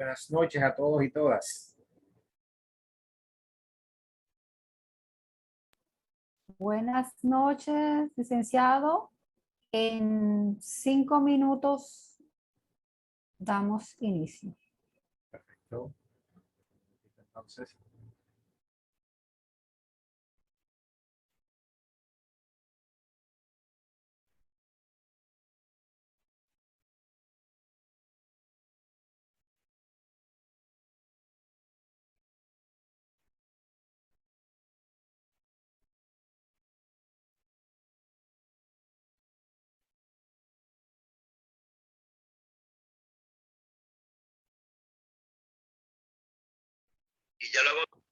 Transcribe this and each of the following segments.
Buenas noches a todos y todas. Buenas noches, licenciado. En 5 minutos damos inicio. Perfecto. Entonces, y ya luego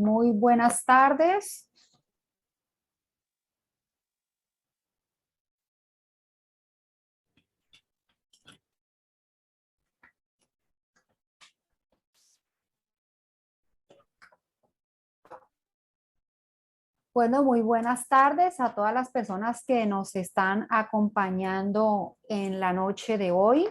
Muy buenas tardes. Bueno, muy buenas tardes a todas las personas que nos están acompañando en la noche de hoy.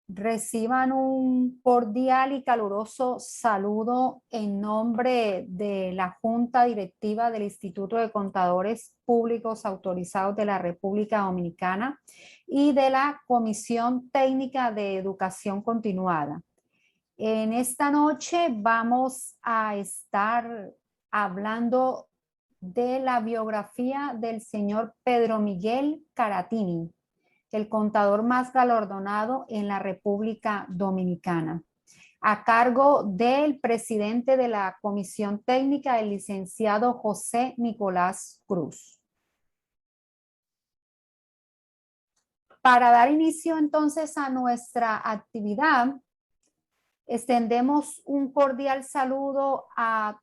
Reciban un cordial y caluroso saludo en nombre de la Junta Directiva del Instituto de Contadores Públicos Autorizados de la República Dominicana y de la Comisión Técnica de Educación Continuada. En esta noche vamos a estar hablando de la biografía del señor Pedro Miguel Caratini, el contador más galardonado en la República Dominicana, a cargo del presidente de la Comisión Técnica, el licenciado José Nicolás Cruz. Para dar inicio entonces a nuestra actividad, extendemos un cordial saludo a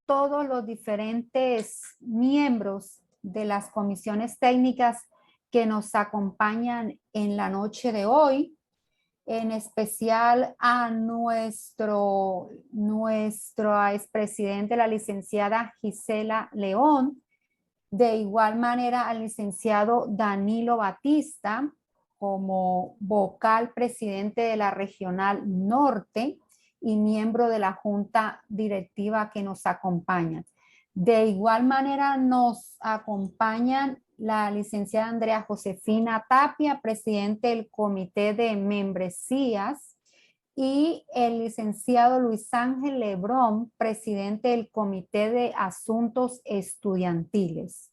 todos los diferentes miembros de las comisiones técnicas que nos acompañan en la noche de hoy, en especial a nuestra expresidente, la licenciada Gisela León, de igual manera al licenciado Danilo Batista, como vocal presidente de la Regional Norte y miembro de la Junta Directiva que nos acompañan. De igual manera nos acompañan la licenciada Andrea Josefina Tapia, presidente del Comité de Membresías, y el licenciado Luis Ángel Lebrón, presidente del Comité de Asuntos Estudiantiles.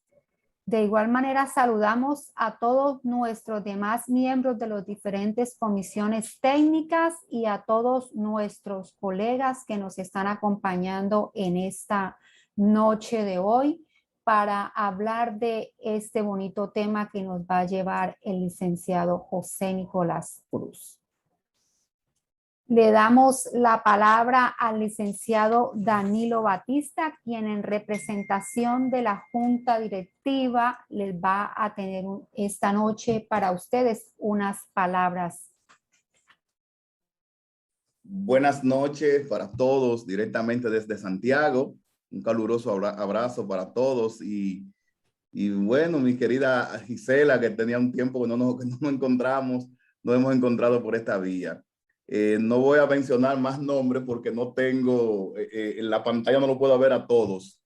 De igual manera, saludamos a todos nuestros demás miembros de las diferentes comisiones técnicas y a todos nuestros colegas que nos están acompañando en esta noche de hoy para hablar de este bonito tema que nos va a llevar el licenciado José Nicolás Cruz. Le damos la palabra al licenciado Danilo Batista, quien en representación de la Junta Directiva les va a tener esta noche para ustedes unas palabras. Buenas noches para todos, directamente desde Santiago. Un caluroso abrazo para todos y bueno, mi querida Gisela, que tenía un tiempo que no nos encontramos, nos hemos encontrado por esta vía. No voy a mencionar más nombres porque no tengo, en la pantalla no lo puedo ver a todos,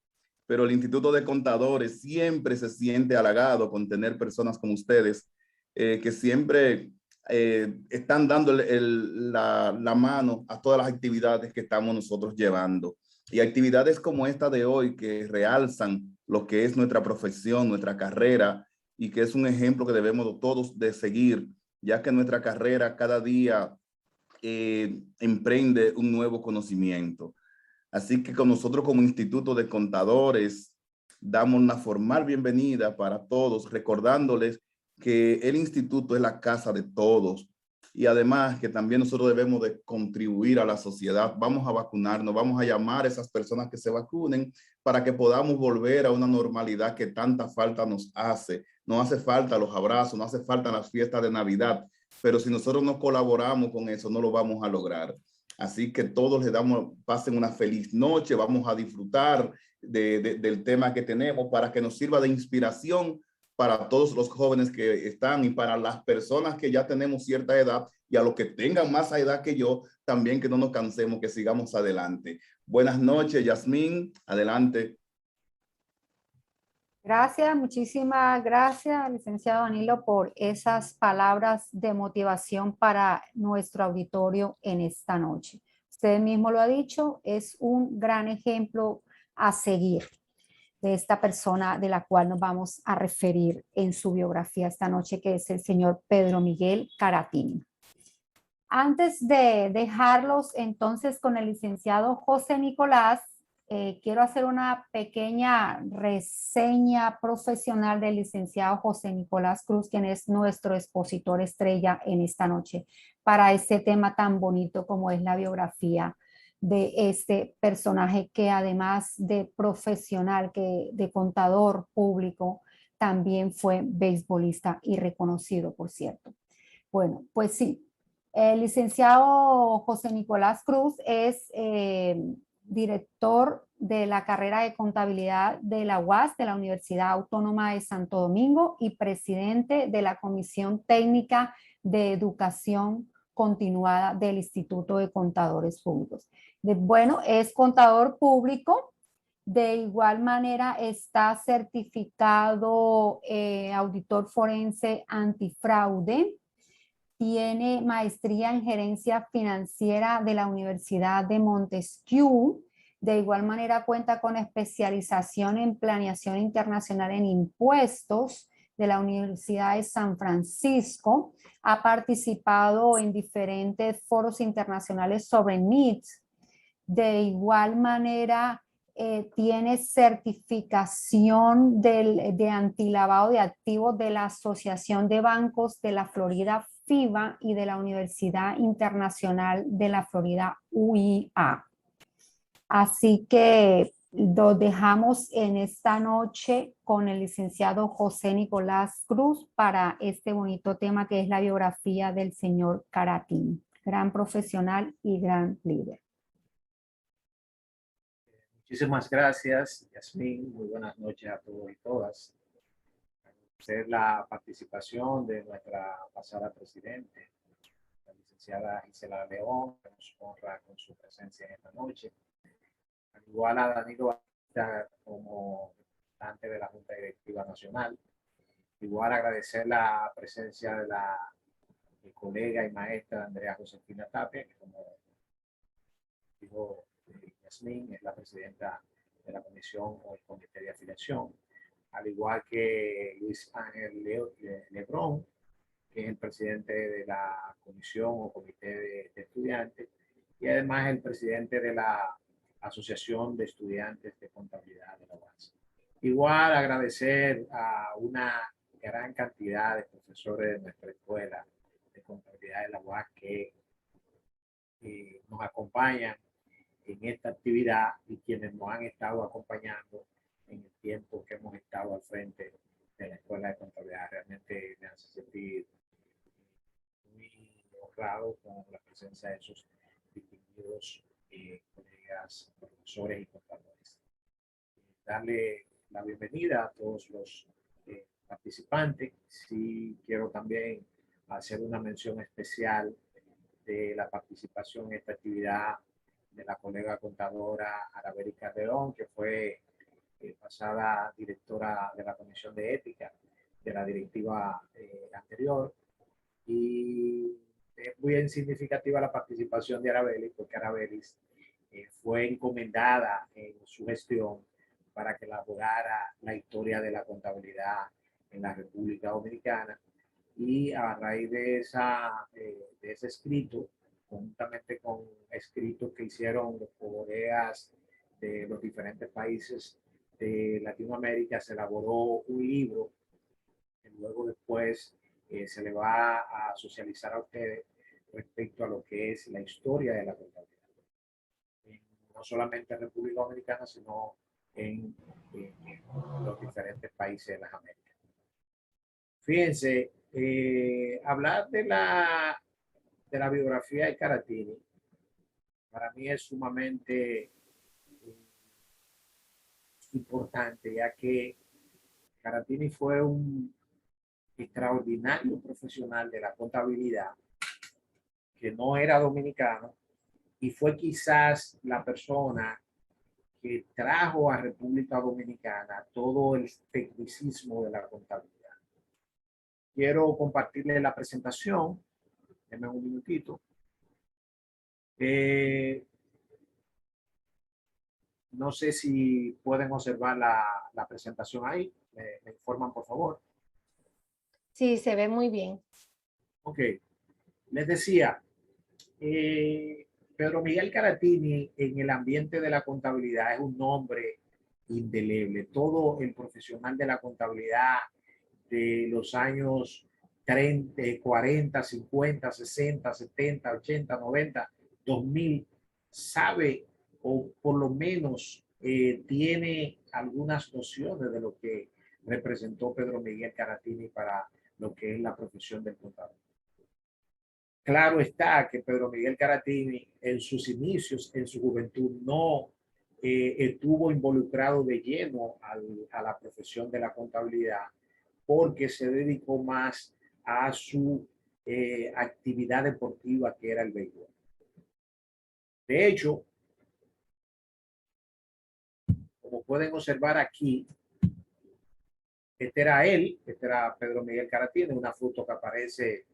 pero el Instituto de Contadores siempre se siente halagado con tener personas como ustedes que siempre están dando la mano a todas las actividades que estamos nosotros llevando. Y actividades como esta de hoy que realzan lo que es nuestra profesión, nuestra carrera, y que es un ejemplo que debemos todos de seguir, ya que nuestra carrera cada día emprende un nuevo conocimiento. Así que con nosotros como Instituto de Contadores damos una formal bienvenida para todos, recordándoles que el instituto es la casa de todos y además que también nosotros debemos de contribuir a la sociedad. Vamos a vacunarnos, vamos a llamar a esas personas que se vacunen para que podamos volver a una normalidad que tanta falta nos hace. No hace falta los abrazos, no hace falta las fiestas de Navidad, pero si nosotros no colaboramos con eso, no lo vamos a lograr. Así que todos les pasen una feliz noche, vamos a disfrutar del tema que tenemos para que nos sirva de inspiración para todos los jóvenes que están y para las personas que ya tenemos cierta edad y a los que tengan más edad que yo, también que no nos cansemos, que sigamos adelante. Buenas noches, Yasmín, adelante. Gracias, muchísimas gracias, licenciado Danilo, por esas palabras de motivación para nuestro auditorio en esta noche. Usted mismo lo ha dicho, es un gran ejemplo a seguir de esta persona de la cual nos vamos a referir en su biografía esta noche, que es el señor Pedro Miguel Caratini. Antes de dejarlos entonces con el licenciado José Nicolás, quiero hacer una pequeña reseña profesional del licenciado José Nicolás Cruz, quien es nuestro expositor estrella en esta noche para este tema tan bonito como es la biografía de este personaje que además de profesional, que de contador público, también fue beisbolista y reconocido, por cierto. Bueno, pues sí, el licenciado José Nicolás Cruz es director de la carrera de contabilidad de la UAS, de la Universidad Autónoma de Santo Domingo, y presidente de la Comisión Técnica de Educación Continuada del Instituto de Contadores Públicos. Bueno, es contador público, de igual manera está certificado auditor forense antifraude, tiene maestría en gerencia financiera de la Universidad de Montesquieu, De igual manera cuenta con especialización en planeación internacional en impuestos de la Universidad de San Francisco. Ha participado en diferentes foros internacionales sobre NITS. De igual manera, tiene certificación de antilavado de activos de la Asociación de Bancos de la Florida, FIBA, y de la Universidad Internacional de la Florida, UIA. Así que lo dejamos en esta noche con el licenciado José Nicolás Cruz para este bonito tema que es la biografía del señor Caratini, gran profesional y gran líder. Muchísimas gracias, Yasmín. Muy buenas noches a todos y todas. Agradecer la participación de nuestra pasada presidente, la licenciada Gisela León, que nos honra con su presencia en esta noche. Al igual a Danilo como representante de la Junta Directiva Nacional. Igual agradecer la presencia de la colega y maestra Andrea Josefina Tapia, que como dijo Yasmín, es la presidenta de la comisión o el comité de afiliación, al igual que Luis Ángel Lebrón, que es el presidente de la comisión o comité de estudiantes, y además el presidente de la Asociación de Estudiantes de Contabilidad de la UAS. Igual agradecer a una gran cantidad de profesores de nuestra escuela de contabilidad de la UAS que nos acompañan en esta actividad y quienes nos han estado acompañando en el tiempo que hemos estado al frente de la Escuela de Contabilidad. Realmente me hace sentir muy honrado con la presencia de esos distinguidos colegas, profesores y contadores. Darle la bienvenida a todos los participantes. Sí quiero también hacer una mención especial de la participación en esta actividad de la colega contadora Arabeli Calderón, que fue pasada directora de la Comisión de Ética de la directiva anterior. Y es muy significativa la participación de Arabeli, porque Arabeli fue encomendada en su gestión para que elaborara la historia de la contabilidad en la República Dominicana. Y a raíz de ese escrito, conjuntamente con escritos que hicieron los colegas de los diferentes países de Latinoamérica, se elaboró un libro que luego después se le va a socializar a ustedes respecto a lo que es la historia de la contabilidad. No solamente en República Dominicana, sino en los diferentes países de las Américas. Fíjense, hablar de la biografía de Caratini para mí es sumamente importante, ya que Caratini fue un extraordinario profesional de la contabilidad que no era dominicano y fue quizás la persona que trajo a República Dominicana todo el tecnicismo de la contabilidad. Quiero compartirles la presentación. Denme un minutito. No sé si pueden observar la presentación ahí. Me informan, por favor. Sí, se ve muy bien. Ok. Les decía, Pedro Miguel Caratini en el ambiente de la contabilidad es un nombre indeleble. Todo el profesional de la contabilidad de los años 30, 40, 50, 60, 70, 80, 90, 2000 sabe o por lo menos tiene algunas nociones de lo que representó Pedro Miguel Caratini para lo que es la profesión del contador. Claro está que Pedro Miguel Caratini en sus inicios, en su juventud, no estuvo involucrado de lleno a la profesión de la contabilidad, porque se dedicó más a su actividad deportiva, que era el béisbol. De hecho, como pueden observar aquí, este era él, este era Pedro Miguel Caratini, una foto que aparece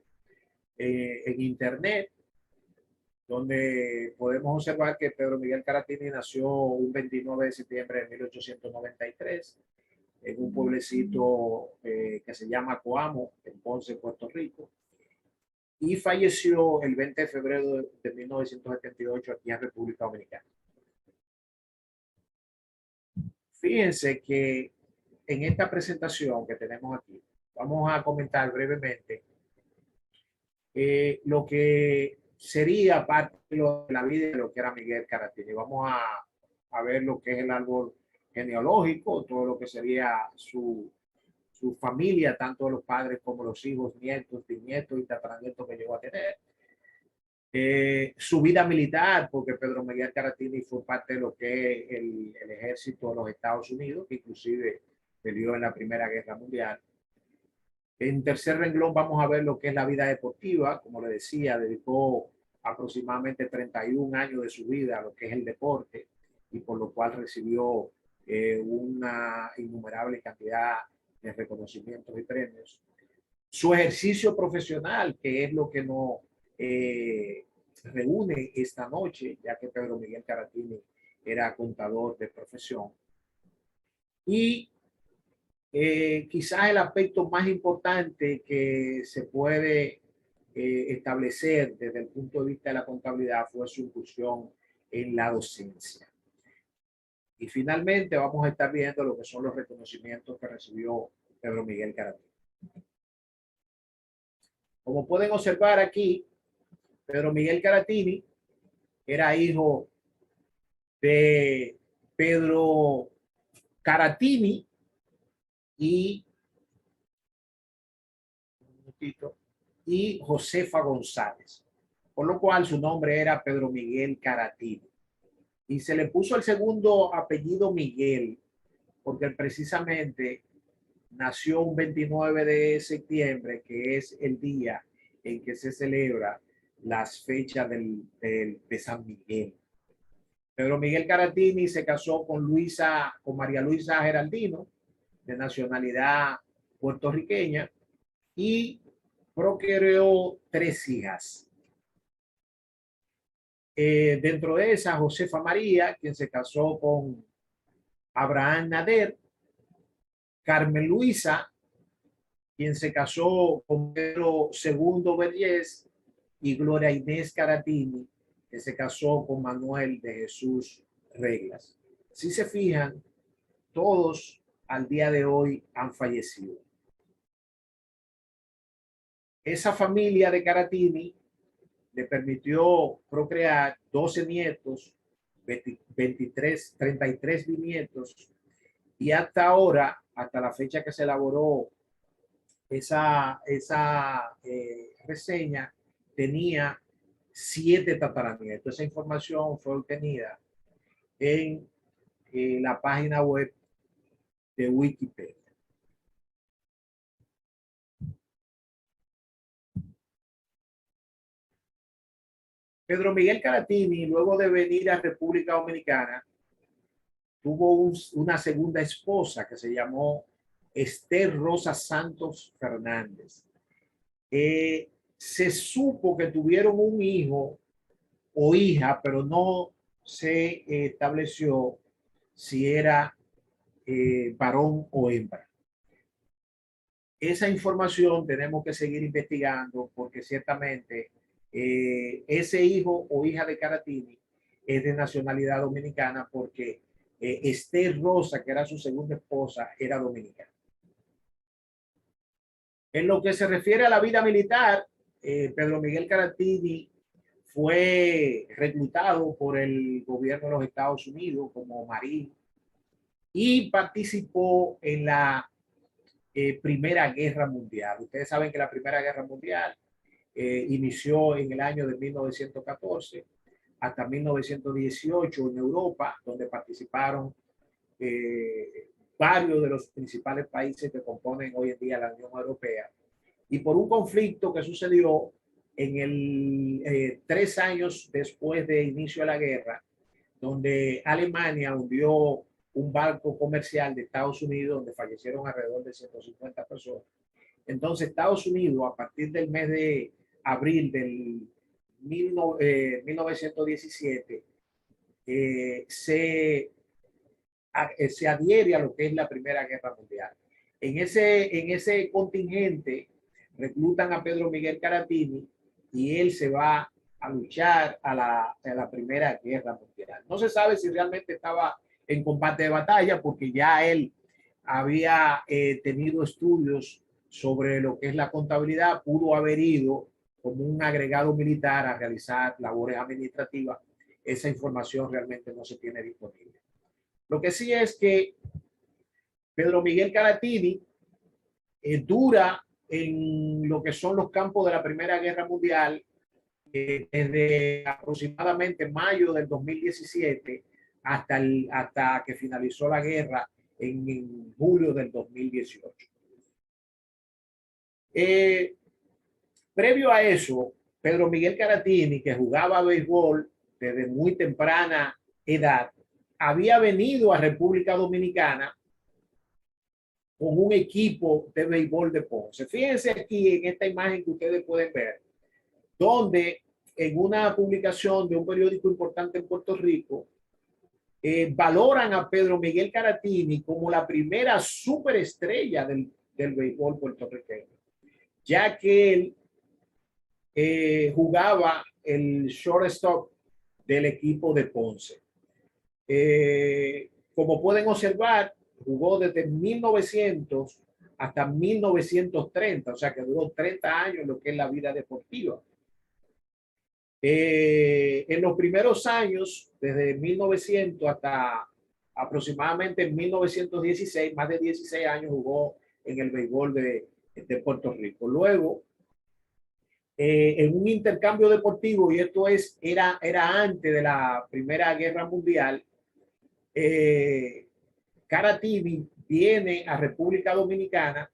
en internet. donde podemos observar que Pedro Miguel Caratini nació un 29 de septiembre de 1893 en un pueblecito que se llama Coamo, en Ponce, Puerto Rico, y falleció el 20 de febrero de 1978 aquí en República Dominicana. Fíjense que en esta presentación que tenemos aquí, vamos a comentar brevemente lo que sería parte de la vida de lo que era Miguel Caratini. Vamos a ver lo que es el árbol genealógico, todo lo que sería su familia, tanto los padres como los hijos, nietos, bisnietos y tataranietos que llegó a tener. Su vida militar, porque Pedro Miguel Caratini fue parte de lo que es el ejército de los Estados Unidos, que inclusive peleó en la Primera Guerra Mundial. En tercer renglón vamos a ver lo que es la vida deportiva. Como le decía, dedicó aproximadamente 31 años de su vida a lo que es el deporte y por lo cual recibió una innumerable cantidad de reconocimientos y premios. Su ejercicio profesional, que es lo que nos reúne esta noche, ya que Pedro Miguel Caratini era contador de profesión. Y quizás el aspecto más importante que se puede establecer desde el punto de vista de la contabilidad fue su incursión en la docencia. Y finalmente vamos a estar viendo lo que son los reconocimientos que recibió Pedro Miguel Caratini. Como pueden observar aquí, Pedro Miguel Caratini era hijo de Pedro Caratini y Josefa González, por lo cual su nombre era Pedro Miguel Caratini. Y se le puso el segundo apellido Miguel, porque precisamente nació un 29 de septiembre, que es el día en que se celebra las fechas de San Miguel. Pedro Miguel Caratini se casó con María Luisa Geraldino, de nacionalidad puertorriqueña, y procreó 3 hijas. Dentro de esa, Josefa María, quien se casó con Abraham Nader, Carmen Luisa, quien se casó con Pedro II Vergés, y Gloria Inés Caratini, que se casó con Manuel de Jesús Reglas. Si se fijan, todos al día de hoy han fallecido. Esa familia de Caratini le permitió procrear 12 nietos, 33 bisnietos, y hasta ahora, hasta la fecha que se elaboró esa reseña, tenía 7 tataranietos. Esa información fue obtenida en la página web de Wikipedia. Pedro Miguel Caratini, luego de venir a República Dominicana, tuvo una segunda esposa que se llamó Esther Rosa Santos Fernández. Se supo que tuvieron un hijo o hija, pero no se estableció si era varón o hembra. Esa información tenemos que seguir investigando porque ciertamente ese hijo o hija de Caratini es de nacionalidad dominicana porque Esther Rosa, que era su segunda esposa, era dominicana. En lo que se refiere a la vida militar, Pedro Miguel Caratini fue reclutado por el gobierno de los Estados Unidos como marín y participó en la Primera Guerra Mundial. Ustedes saben que la Primera Guerra Mundial inició en el año de 1914 hasta 1918 en Europa, donde participaron varios de los principales países que componen hoy en día la Unión Europea. Y por un conflicto que sucedió en 3 años después de inicio de la guerra, donde Alemania hundió un barco comercial de Estados Unidos, donde fallecieron alrededor de 150 personas. Entonces, Estados Unidos, a partir del mes de abril del 1917, se adhiere a lo que es la Primera Guerra Mundial. En ese contingente reclutan a Pedro Miguel Caratini y él se va a luchar a la Primera Guerra Mundial. No se sabe si realmente estaba en combate de batalla porque ya él había tenido estudios sobre lo que es la contabilidad, pudo haber ido como un agregado militar a realizar labores administrativas. Esa información realmente no se tiene disponible. Lo que sí es que Pedro Miguel Caratini dura en lo que son los campos de la Primera Guerra Mundial desde aproximadamente mayo del 2017 hasta que finalizó la guerra en julio del 2018. Previo a eso, Pedro Miguel Caratini, que jugaba béisbol desde muy temprana edad, había venido a República Dominicana con un equipo de béisbol de Ponce. Fíjense aquí en esta imagen que ustedes pueden ver, donde en una publicación de un periódico importante en Puerto Rico, valoran a Pedro Miguel Caratini como la primera superestrella del béisbol puertorriqueño, ya que él jugaba el shortstop del equipo de Ponce. Como pueden observar, jugó desde 1900 hasta 1930, o sea que duró 30 años lo que es la vida deportiva. En los primeros años, desde 1900 hasta aproximadamente 1916, más de 16 años jugó en el béisbol de Puerto Rico. Luego, en un intercambio deportivo, y esto era antes de la Primera Guerra Mundial, Caratini viene a República Dominicana,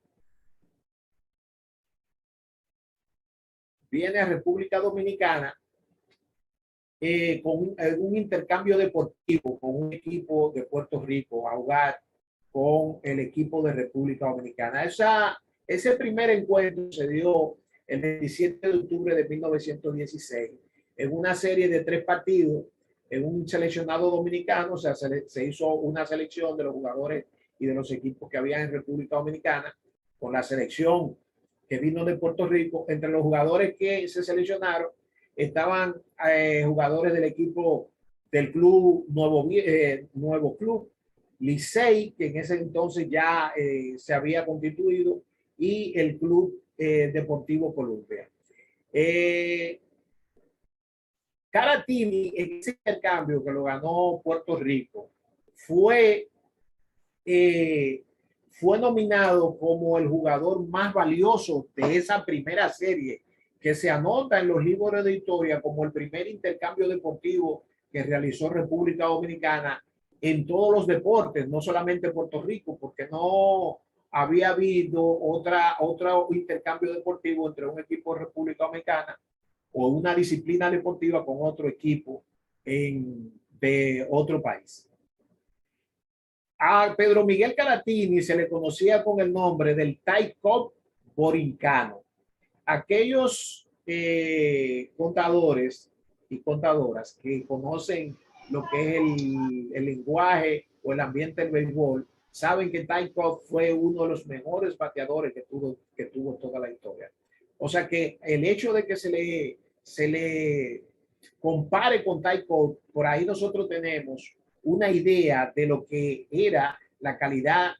con un intercambio deportivo con un equipo de Puerto Rico a jugar con el equipo de República Dominicana. Ese primer encuentro se dio el 27 de octubre de 1916 en una serie de 3 partidos en un seleccionado dominicano. O sea, se hizo una selección de los jugadores y de los equipos que había en República Dominicana con la selección que vino de Puerto Rico. Entre los jugadores que se seleccionaron estaban jugadores del equipo del club Nuevo Club Licey, que en ese entonces ya se había constituido, y el Club Deportivo Columbia. Caratini, en ese intercambio que lo ganó Puerto Rico, fue nominado como el jugador más valioso de esa primera serie, que se anota en los libros de historia como el primer intercambio deportivo que realizó República Dominicana en todos los deportes, no solamente Puerto Rico, porque no había habido otro intercambio deportivo entre un equipo de República Dominicana o una disciplina deportiva con otro equipo de otro país. A Pedro Miguel Caratini se le conocía con el nombre del Ty Cobb borincano. Aquellos contadores y contadoras que conocen lo que es el lenguaje o el ambiente del béisbol saben que Ty Cobb fue uno de los mejores bateadores que tuvo toda la historia. O sea que el hecho de que se le compare con Ty Cobb, por ahí nosotros tenemos una idea de lo que era la calidad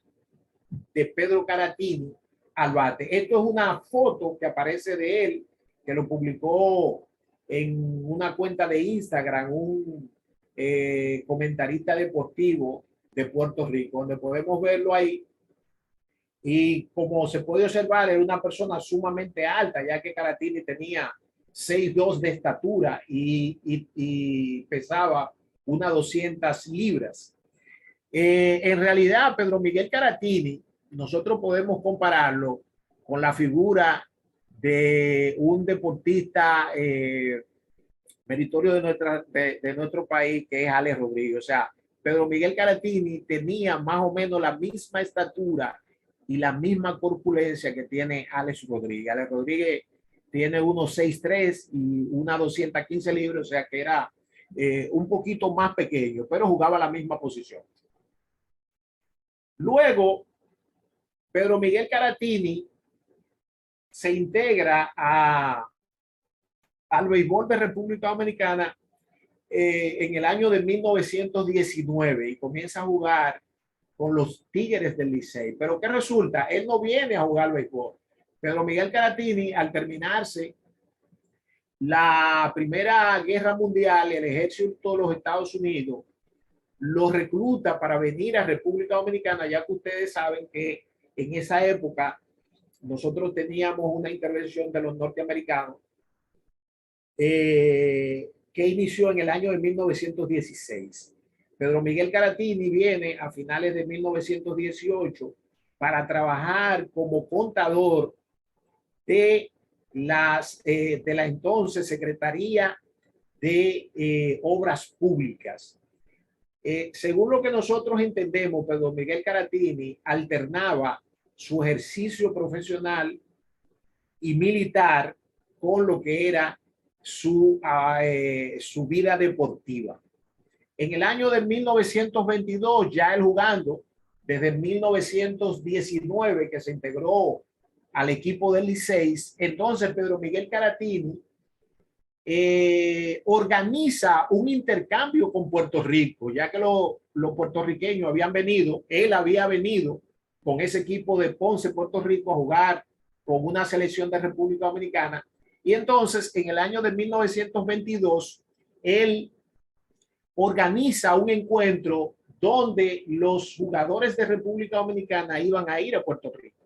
de Pedro Caratini al bate. Esto es una foto que aparece de él, que lo publicó en una cuenta de Instagram, un comentarista deportivo de Puerto Rico, donde podemos verlo ahí. Y como se puede observar, era una persona sumamente alta, ya que Caratini tenía 6'2" de estatura y pesaba unas 200 libras. En realidad, Pedro Miguel Caratini, nosotros podemos compararlo con la figura de un deportista meritorio de nuestro país, que es Alex Rodríguez. O sea, Pedro Miguel Caratini tenía más o menos la misma estatura y la misma corpulencia que tiene Alex Rodríguez. Alex Rodríguez tiene unos 6'3" y una 215 libras, o sea que era un poquito más pequeño, pero jugaba la misma posición. Luego, Pedro Miguel Caratini se integra al béisbol de República Dominicana en el año de 1919 y comienza a jugar con los Tigres del Licey. Pero ¿qué resulta? Él no viene a jugar béisbol. Pedro Miguel Caratini, al terminarse la Primera Guerra Mundial, el ejército de los Estados Unidos lo recluta para venir a República Dominicana, ya que ustedes saben que en esa época nosotros teníamos una intervención de los norteamericanos que inició en el año de 1916. Pedro Miguel Caratini viene a finales de 1918 para trabajar como contador de la entonces Secretaría de Obras Públicas. Según lo que nosotros entendemos, Pedro Miguel Caratini alternaba su ejercicio profesional y militar con lo que era su vida deportiva. En el año de 1922, ya él jugando, desde 1919 que se integró al equipo del Licey, entonces Pedro Miguel Caratini organiza un intercambio con Puerto Rico, ya que los puertorriqueños habían venido, él había venido con ese equipo de Ponce, Puerto Rico, a jugar con una selección de República Dominicana. Y entonces, en el año de 1922, él organiza un encuentro donde los jugadores de República Dominicana iban a ir a Puerto Rico.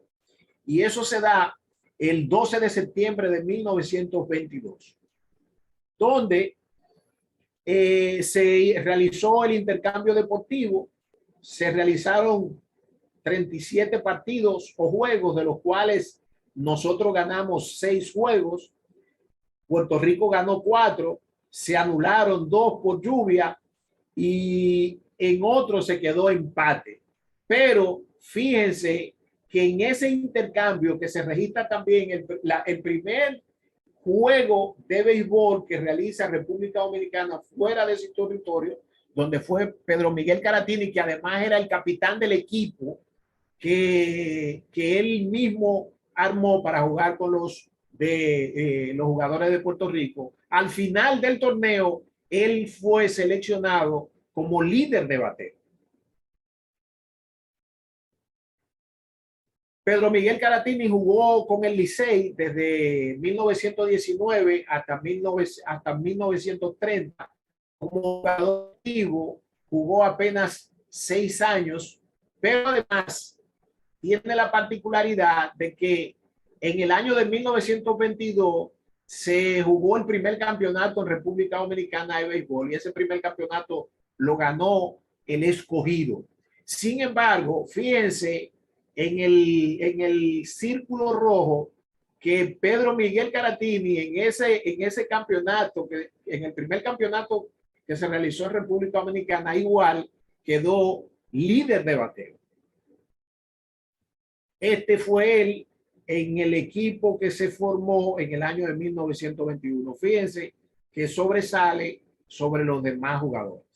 Y eso se da el 12 de septiembre de 1922. Donde se realizó el intercambio deportivo, se realizaron 37 partidos o juegos, de los cuales nosotros ganamos 6 juegos, Puerto Rico ganó 4, se anularon 2 por lluvia y en otro se quedó empate. Pero fíjense que en ese intercambio que se registra también el primer juego de béisbol que realiza República Dominicana fuera de ese territorio, donde fue Pedro Miguel Caratini, que además era el capitán del equipo que él mismo armó para jugar con los jugadores de Puerto Rico. Al final del torneo, él fue seleccionado como líder de bateo. Pedro Miguel Caratini jugó con el Licey desde 1919 hasta 1930. Como jugador activo, jugó apenas 6 años, pero además tiene la particularidad de que en el año de 1922 se jugó el primer campeonato en República Dominicana de béisbol y ese primer campeonato lo ganó el Escogido. Sin embargo, fíjense en el círculo rojo que Pedro Miguel Caratini en ese campeonato, en el primer campeonato que se realizó en República Dominicana, igual quedó líder de bateo. Este fue él en el equipo que se formó en el año de 1921. Fíjense que sobresale sobre los demás jugadores.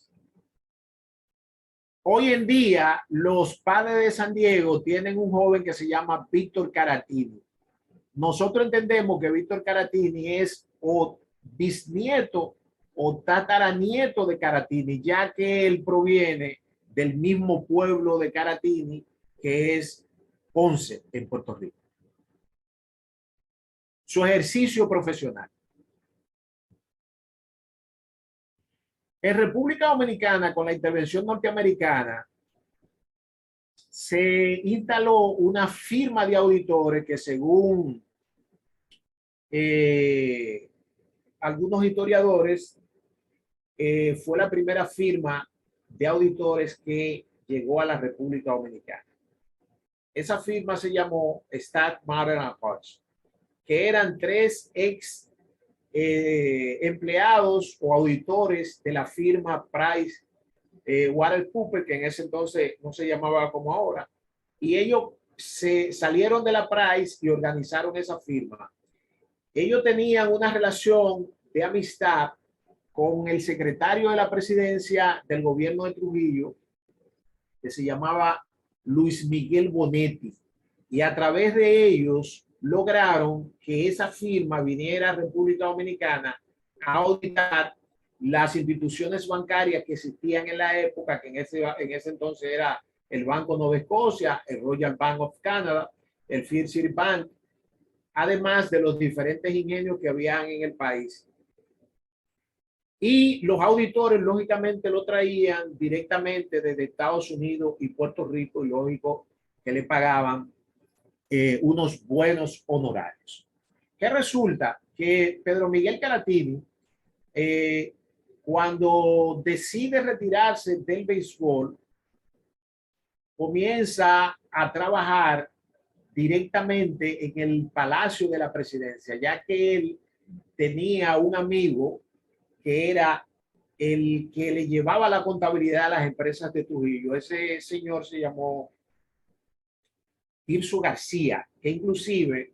Hoy en día, los Padres de San Diego tienen un joven que se llama Víctor Caratini. Nosotros entendemos que Víctor Caratini es o bisnieto o tataranieto de Caratini, ya que él proviene del mismo pueblo de Caratini, que es Ponce, en Puerto Rico. Su ejercicio profesional. En República Dominicana, con la intervención norteamericana, se instaló una firma de auditores que, según algunos historiadores, fue la primera firma de auditores que llegó a la República Dominicana. Esa firma se llamó Stat Modern Hodge, que eran 3 ex empleados o auditores de la firma Price Waterhouse Cooper, que en ese entonces no se llamaba como ahora, y ellos se salieron de la Price y organizaron esa firma. ellos tenían una relación de amistad con el secretario de la presidencia del gobierno de Trujillo, que se llamaba Luis Miguel Bonetti. Y a través de ellos lograron que esa firma viniera a República Dominicana a auditar las instituciones bancarias que existían en la época, que en ese entonces era el Banco Nueva Escocia, el Royal Bank of Canada, el First City Bank, además de los diferentes ingenios que habían en el país. Y los auditores, lógicamente, lo traían directamente desde Estados Unidos y Puerto Rico, y lógico que le pagaban unos buenos honorarios. ¿Qué resulta? Que Pedro Miguel Caratini, cuando decide retirarse del béisbol, comienza a trabajar directamente en el Palacio de la Presidencia, ya que él tenía un amigo que era el que le llevaba la contabilidad a las empresas de Trujillo. Ese señor se llamó Tirso García, que inclusive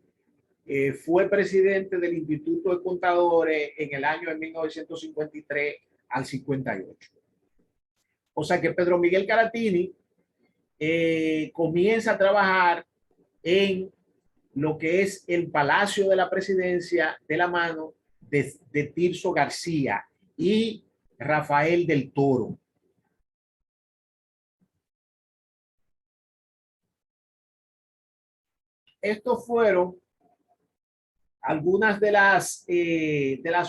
fue presidente del Instituto de Contadores en el año de 1953 al 58. O sea que Pedro Miguel Caratini comienza a trabajar en lo que es el Palacio de la Presidencia de la mano de Tirso García y Rafael del Toro. Estos fueron algunas de las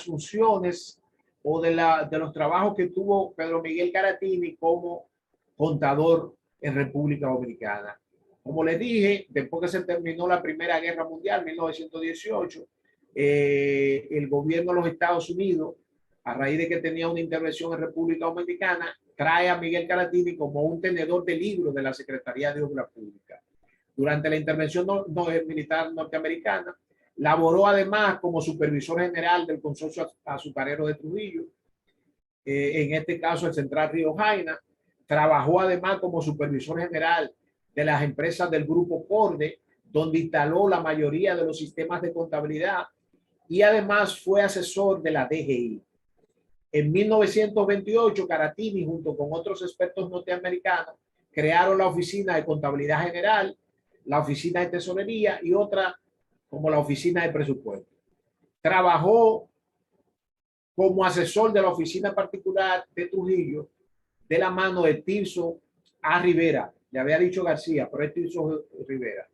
funciones o de los trabajos que tuvo Pedro Miguel Caratini como contador en República Dominicana. Como les dije, después que se terminó la Primera Guerra Mundial, 1918, el gobierno de los Estados Unidos, a raíz de que tenía una intervención en República Dominicana, trae a Miguel Caratini como un tenedor de libros de la Secretaría de Obras Públicas. Durante la intervención militar norteamericana, laboró además como supervisor general del Consorcio Azucarero de Trujillo, en este caso el Central Río Jaina. Trabajó además como supervisor general de las empresas del Grupo Corde, donde instaló la mayoría de los sistemas de contabilidad, y además fue asesor de la DGI. En 1928, Caratini, junto con otros expertos norteamericanos, crearon la Oficina de Contabilidad General, la Oficina de Tesorería y otra como la Oficina de Presupuesto. Trabajó como asesor de la Oficina Particular de Trujillo de la mano de Tirso A. Rivera. Le había dicho García, pero es Tirso Rivera.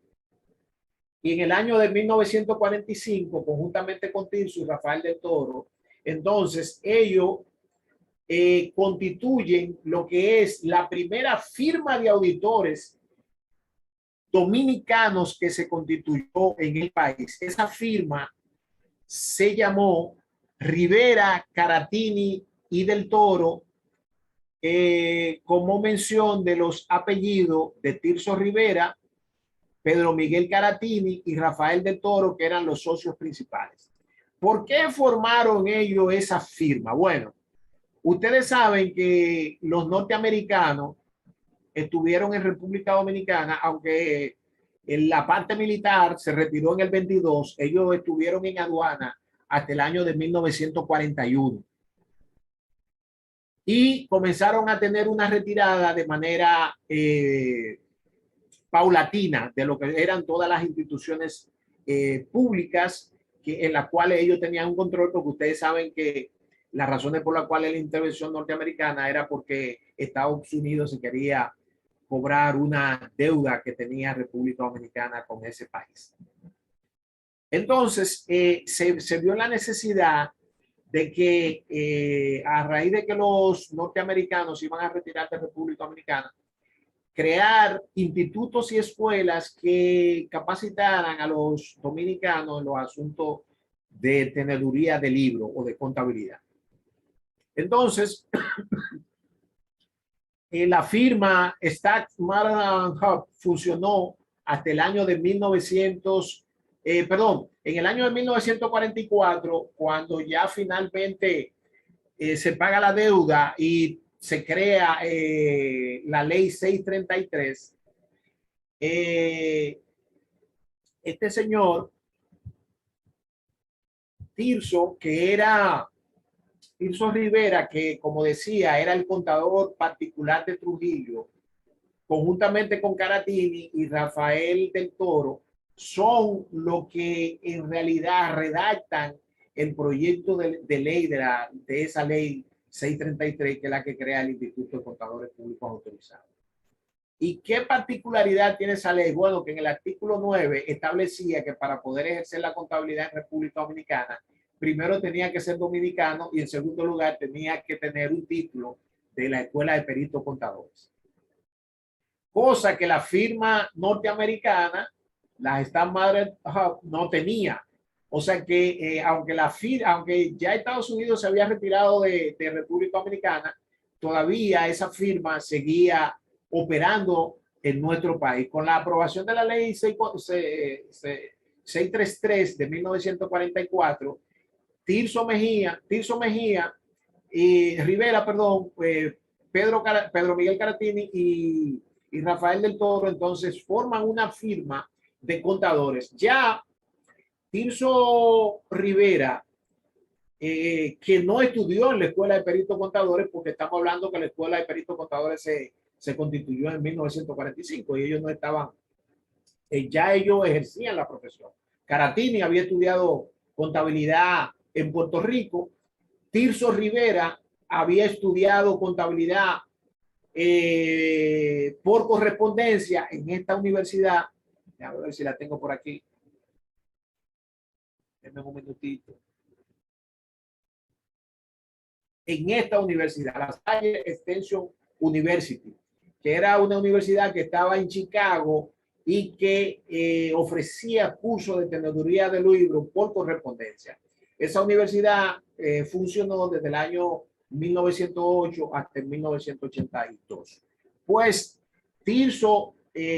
Y en el año de 1945, conjuntamente con Tirso y Rafael del Toro, entonces ellos constituyen lo que es la primera firma de auditores dominicanos que se constituyó en el país. Esa firma se llamó Rivera, Caratini y del Toro, como mención de los apellidos de Tirso Rivera, Pedro Miguel Caratini y Rafael del Toro, que eran los socios principales. ¿Por qué formaron ellos esa firma? Bueno, ustedes saben que los norteamericanos estuvieron en República Dominicana, aunque en la parte militar se retiró en el 22, ellos estuvieron en aduana hasta el año de 1941. Y comenzaron a tener una retirada de manera paulatina de lo que eran todas las instituciones públicas en las cuales ellos tenían un control, porque ustedes saben que las razones por las cuales la intervención norteamericana era porque Estados Unidos se quería cobrar una deuda que tenía República Dominicana con ese país. Entonces, se vio la necesidad de que a raíz de que los norteamericanos iban a retirar de República Dominicana, crear institutos y escuelas que capacitaran a los dominicanos en los asuntos de teneduría de libro o de contabilidad. Entonces, la firma Stack Marathon Hub funcionó hasta el año de 1944, cuando ya finalmente se paga la deuda y se crea la ley 633. Este señor Tirso, que era Tirso Rivera, que como decía, era el contador particular de Trujillo, conjuntamente con Caratini y Rafael del Toro, son los que en realidad redactan el proyecto de ley de esa ley 633, que es la que crea el Instituto de Contadores Públicos Autorizados. ¿Y qué particularidad tiene esa ley? Bueno, que en el artículo 9 establecía que para poder ejercer la contabilidad en República Dominicana, primero tenía que ser dominicano y en segundo lugar tenía que tener un título de la Escuela de Peritos Contadores. Cosa que la firma norteamericana, las Stamp Matter, no tenía. O sea que aunque ya Estados Unidos se había retirado de República Dominicana, todavía esa firma seguía operando en nuestro país. Con la aprobación de la ley 633 de 1944, Tirso Mejía y Rivera, perdón, Pedro Miguel Caratini y Rafael del Toro, entonces forman una firma de contadores. Ya Tirso Rivera, que no estudió en la Escuela de Peritos Contadores, porque estamos hablando que la Escuela de Peritos Contadores se constituyó en 1945 y ellos no estaban, ya ellos ejercían la profesión. Caratini había estudiado contabilidad en Puerto Rico. Tirso Rivera había estudiado contabilidad por correspondencia en esta universidad. A ver si la tengo por aquí. Denme un minutito. En esta universidad, la Salle Extension University, que era una universidad que estaba en Chicago y que ofrecía cursos de teneduría de libros por correspondencia. Esa universidad funcionó desde el año 1908 hasta el 1982. Pues Tirso,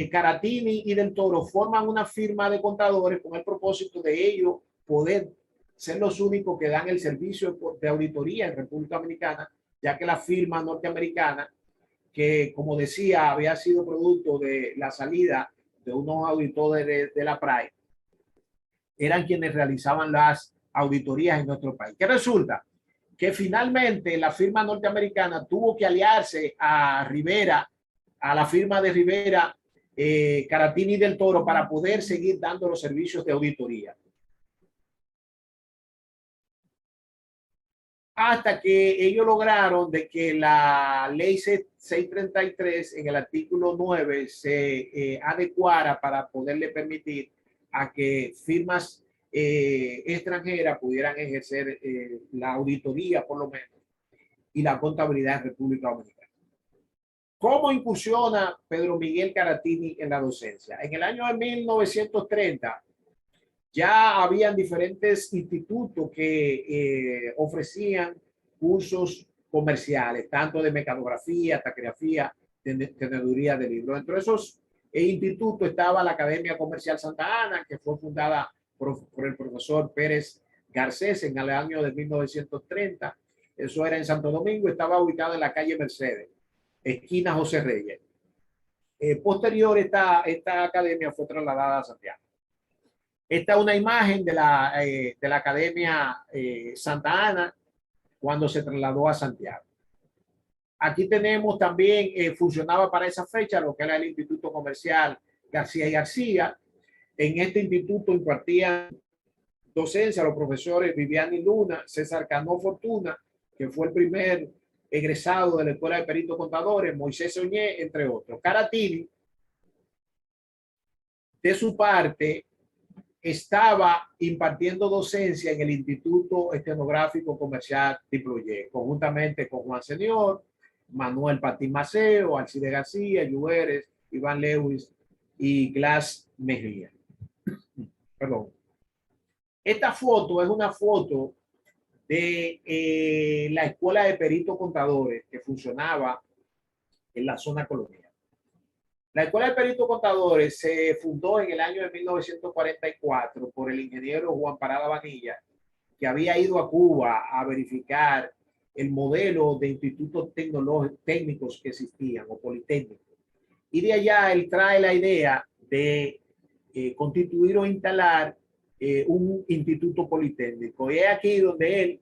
Caratini y del Toro forman una firma de contadores con el propósito de ellos poder ser los únicos que dan el servicio de auditoría en República Dominicana, ya que la firma norteamericana, que como decía, había sido producto de la salida de unos auditores de la PRAE, eran quienes realizaban las auditorías en nuestro país. ¿Qué resulta? Que finalmente la firma norteamericana tuvo que aliarse a Rivera, a la firma de Rivera, Caratini y del Toro, para poder seguir dando los servicios de auditoría. Hasta que ellos lograron de que la ley 633 en el artículo 9 se adecuara para poderle permitir a que firmas extranjeras pudieran ejercer la auditoría, por lo menos, y la contabilidad en República Dominicana. ¿Cómo incursiona Pedro Miguel Caratini en la docencia? En el año de 1930, ya habían diferentes institutos que ofrecían cursos comerciales, tanto de mecanografía, taquigrafía, teneduría de libros. Entre esos institutos estaba la Academia Comercial Santa Ana, que fue fundada por el profesor Pérez Garcés en el año de 1930. Eso era en Santo Domingo, estaba ubicado en la calle Mercedes, esquina José Reyes. Posterior, esta academia fue trasladada a Santiago. Esta es una imagen de la Academia Santa Ana cuando se trasladó a Santiago. Aquí tenemos también, funcionaba para esa fecha lo que era el Instituto Comercial García y García. En este instituto impartían docencia los profesores Viviani Luna, César Cano Fortuna, que fue el primer egresado de la Escuela de Peritos Contadores, Moisés Soñé, entre otros. Caratini, de su parte, estaba impartiendo docencia en el Instituto Estenográfico Comercial Diployé, conjuntamente con Juan Señor, Manuel Patín Maceo, Alcide García, Lluveres, Iván Lewis y Glass Mejía. Perdón. Esta foto es una foto de la Escuela de Peritos Contadores que funcionaba en la zona colonial. La Escuela de Peritos Contadores se fundó en el año de 1944 por el ingeniero Juan Parada Vanilla, que había ido a Cuba a verificar el modelo de institutos técnicos que existían o politécnicos. Y de allá él trae la idea de constituir o instalar un instituto politécnico. Y es aquí donde él,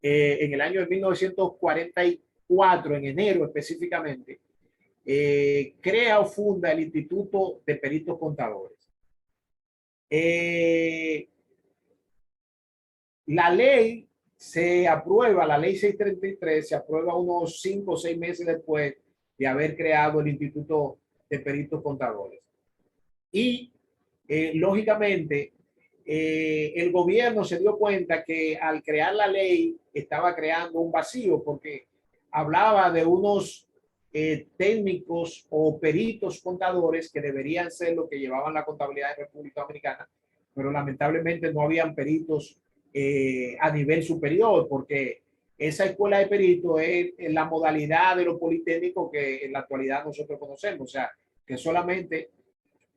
en el año de 1944, en enero específicamente, crea o funda el Instituto de Peritos Contadores. La ley se aprueba, la ley 633 se aprueba unos 5 o 6 meses después de haber creado el Instituto de Peritos Contadores. Y lógicamente, el gobierno se dio cuenta que al crear la ley estaba creando un vacío porque hablaba de unos técnicos o peritos contadores que deberían ser los que llevaban la contabilidad de República Dominicana, pero lamentablemente no habían peritos a nivel superior porque esa escuela de peritos es la modalidad de los politécnicos que en la actualidad nosotros conocemos, o sea, que solamente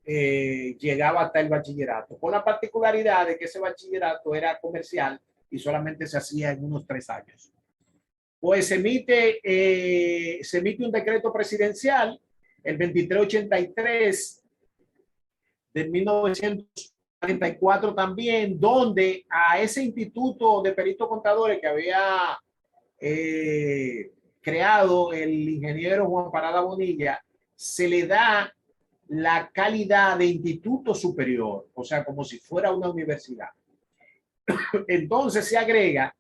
llegaba hasta el bachillerato, con la particularidad de que ese bachillerato era comercial y solamente se hacía en unos 3 años. Pues se emite un decreto presidencial, el 2383 de 1944 también, donde a ese instituto de peritos contadores que había creado el ingeniero Juan Parada Bonilla, se le da la calidad de instituto superior, o sea, como si fuera una universidad. Entonces se agrega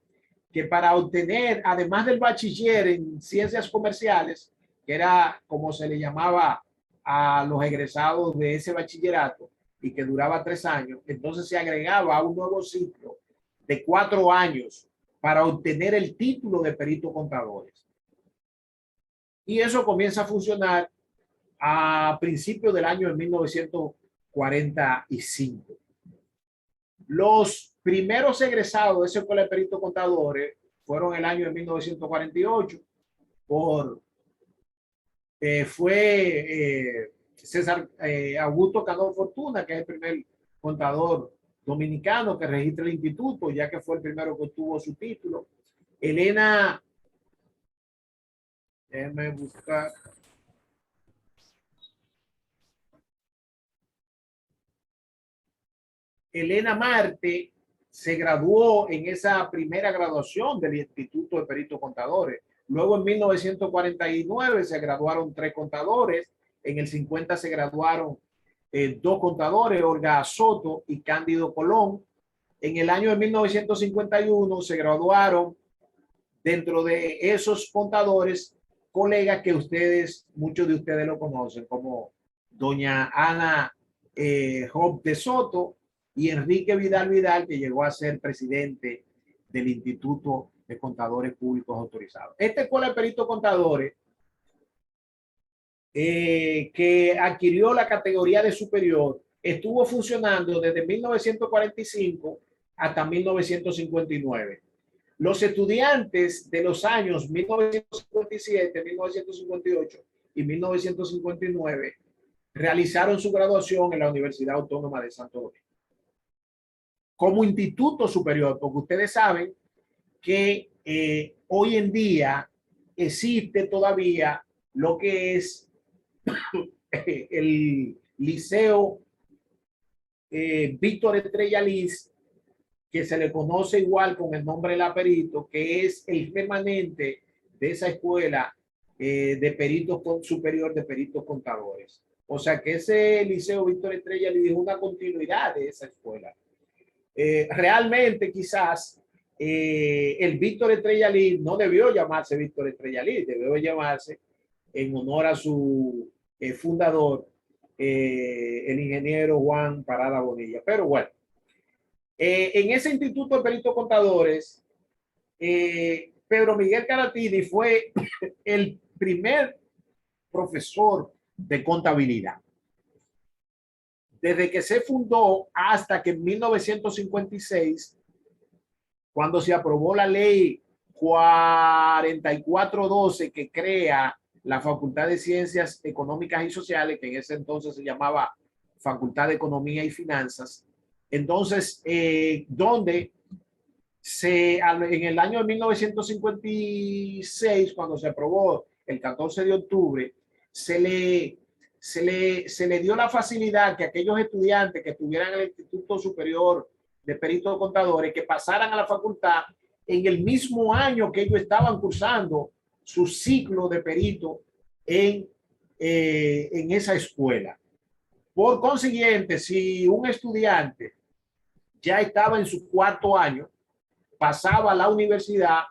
que para obtener, además del bachiller en ciencias comerciales, que era como se le llamaba a los egresados de ese bachillerato y que duraba 3 años, entonces se agregaba un nuevo ciclo de 4 años para obtener el título de perito contadores. Y eso comienza a funcionar a principios del año de 1945. Los primeros egresados de esa escuela de peritos contadores fueron el año de 1948 fue César Augusto Cano Fortuna, que es el primer contador dominicano que registra el instituto, ya que fue el primero que obtuvo su título. Elena, déjenme buscar. Elena Marte se graduó en esa primera graduación del Instituto de Peritos Contadores. Luego en 1949 se graduaron 3 contadores. En el 50 se graduaron 2 contadores, Olga Soto y Cándido Colón. En el año de 1951 se graduaron dentro de esos contadores colegas que muchos de ustedes lo conocen, como doña Ana Job de Soto y Enrique Vidal, que llegó a ser presidente del Instituto de Contadores Públicos Autorizados. Esta escuela de peritos contadores, que adquirió la categoría de superior, estuvo funcionando desde 1945 hasta 1959. Los estudiantes de los años 1957, 1958 y 1959 realizaron su graduación en la Universidad Autónoma de Santo Domingo como instituto superior, porque ustedes saben que hoy en día existe todavía lo que es el Liceo Víctor Estrella Liz, que se le conoce igual con el nombre de la perito, que es el remanente de esa escuela de peritos superior de peritos contadores. O sea que ese Liceo Víctor Estrella Liz es una continuidad de esa escuela. Realmente quizás el Víctor Estrella Liz no debió llamarse Víctor Estrella Liz, debió llamarse en honor a su fundador, el ingeniero Juan Parada Bonilla. Pero bueno, en ese Instituto de Peritos Contadores, Pedro Miguel Caratini fue el primer profesor de contabilidad. Desde que se fundó hasta que en 1956, cuando se aprobó la ley 4412 que crea la Facultad de Ciencias Económicas y Sociales, que en ese entonces se llamaba Facultad de Economía y Finanzas, entonces, donde en el año de 1956, cuando se aprobó el 14 de octubre, se le se le dio la facilidad que aquellos estudiantes que estuvieran en el Instituto Superior de Peritos Contadores, que pasaran a la facultad en el mismo año que ellos estaban cursando su ciclo de perito en esa escuela. Por consiguiente, si un estudiante ya estaba en su cuarto año, pasaba a la universidad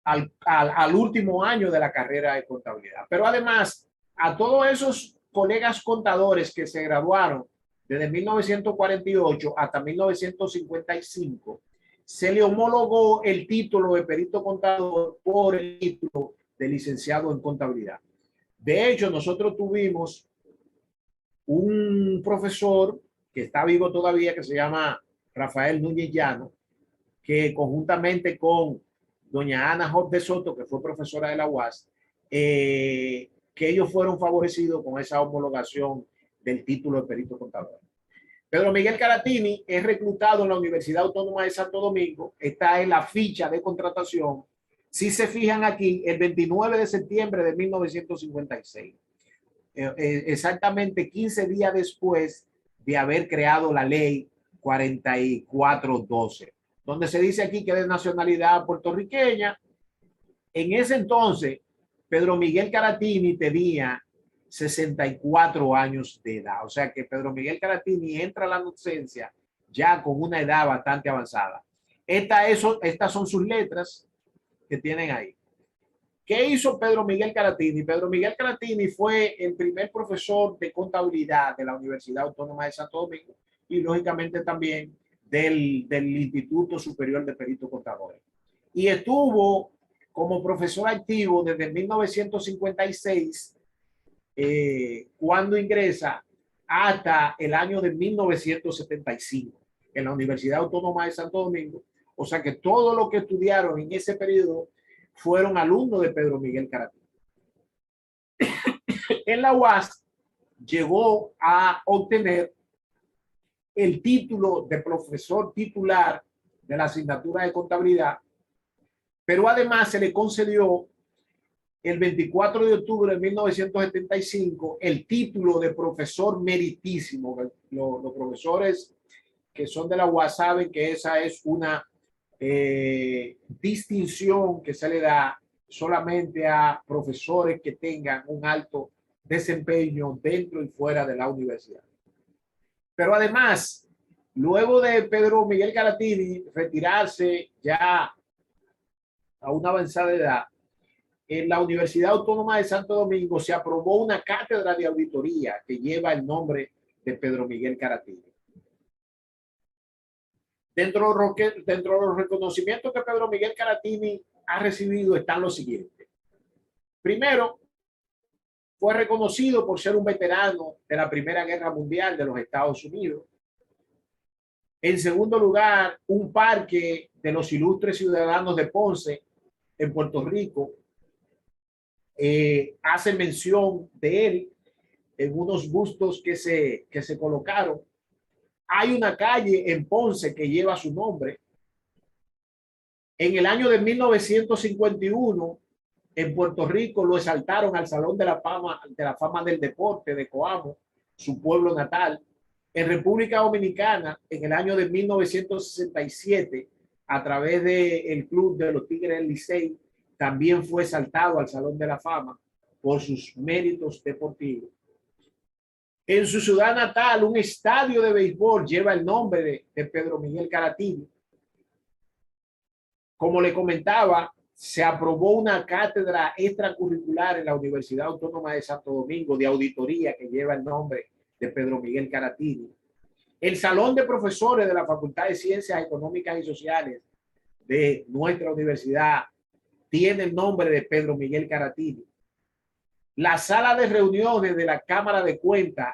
al último año de la carrera de contabilidad. Pero además, a todos esos colegas contadores que se graduaron desde 1948 hasta 1955, se le homologó el título de perito contador por el título de licenciado en contabilidad. De hecho, nosotros tuvimos un profesor que está vivo todavía, que se llama Rafael Núñez Llano, que conjuntamente con doña Ana Job de Soto, que fue profesora de la UAS, que ellos fueron favorecidos con esa homologación del título de perito contador. Pedro Miguel Caratini es reclutado en la Universidad Autónoma de Santo Domingo, está en la ficha de contratación. Si se fijan aquí, el 29 de septiembre de 1956, exactamente 15 días después de haber creado la ley 4412, donde se dice aquí que es de nacionalidad puertorriqueña. En ese entonces, Pedro Miguel Caratini tenía 64 años de edad. O sea que Pedro Miguel Caratini entra a la docencia ya con una edad bastante avanzada. Estas son sus letras que tienen ahí. ¿Qué hizo Pedro Miguel Caratini? Pedro Miguel Caratini fue el primer profesor de contabilidad de la Universidad Autónoma de Santo Domingo y lógicamente también del Instituto Superior de Peritos Contadores. Y estuvo como profesor activo desde 1956, cuando ingresa, hasta el año de 1975 en la Universidad Autónoma de Santo Domingo. O sea que todos los que estudiaron en ese periodo fueron alumnos de Pedro Miguel Caratini. En la UAS llegó a obtener el título de profesor titular de la asignatura de contabilidad, pero además se le concedió el 24 de octubre de 1975 el título de profesor meritísimo. Los profesores que son de la UAS saben que esa es una distinción que se le da solamente a profesores que tengan un alto desempeño dentro y fuera de la universidad. Pero además, luego de Pedro Miguel Caratini retirarse ya a una avanzada edad, en la Universidad Autónoma de Santo Domingo se aprobó una cátedra de auditoría que lleva el nombre de Pedro Miguel Caratini. Dentro de los reconocimientos que Pedro Miguel Caratini ha recibido están los siguientes. Primero, fue reconocido por ser un veterano de la Primera Guerra Mundial de los Estados Unidos. En segundo lugar, un parque de los ilustres ciudadanos de Ponce, en Puerto Rico, hace mención de él en unos bustos que se colocaron. Hay una calle en Ponce que lleva su nombre. En el año de 1951, en Puerto Rico lo exaltaron al Salón de la Fama del Deporte de Coamo, su pueblo natal. En República Dominicana, en el año de 1967, a través del Club de los Tigres del Licey, también fue exaltado al Salón de la Fama por sus méritos deportivos. En su ciudad natal, un estadio de béisbol lleva el nombre de Pedro Miguel Caratini. Como le comentaba, se aprobó una cátedra extracurricular en la Universidad Autónoma de Santo Domingo de auditoría que lleva el nombre de Pedro Miguel Caratini. El Salón de Profesores de la Facultad de Ciencias Económicas y Sociales de nuestra universidad tiene el nombre de Pedro Miguel Caratini. La sala de reuniones de la Cámara de Cuentas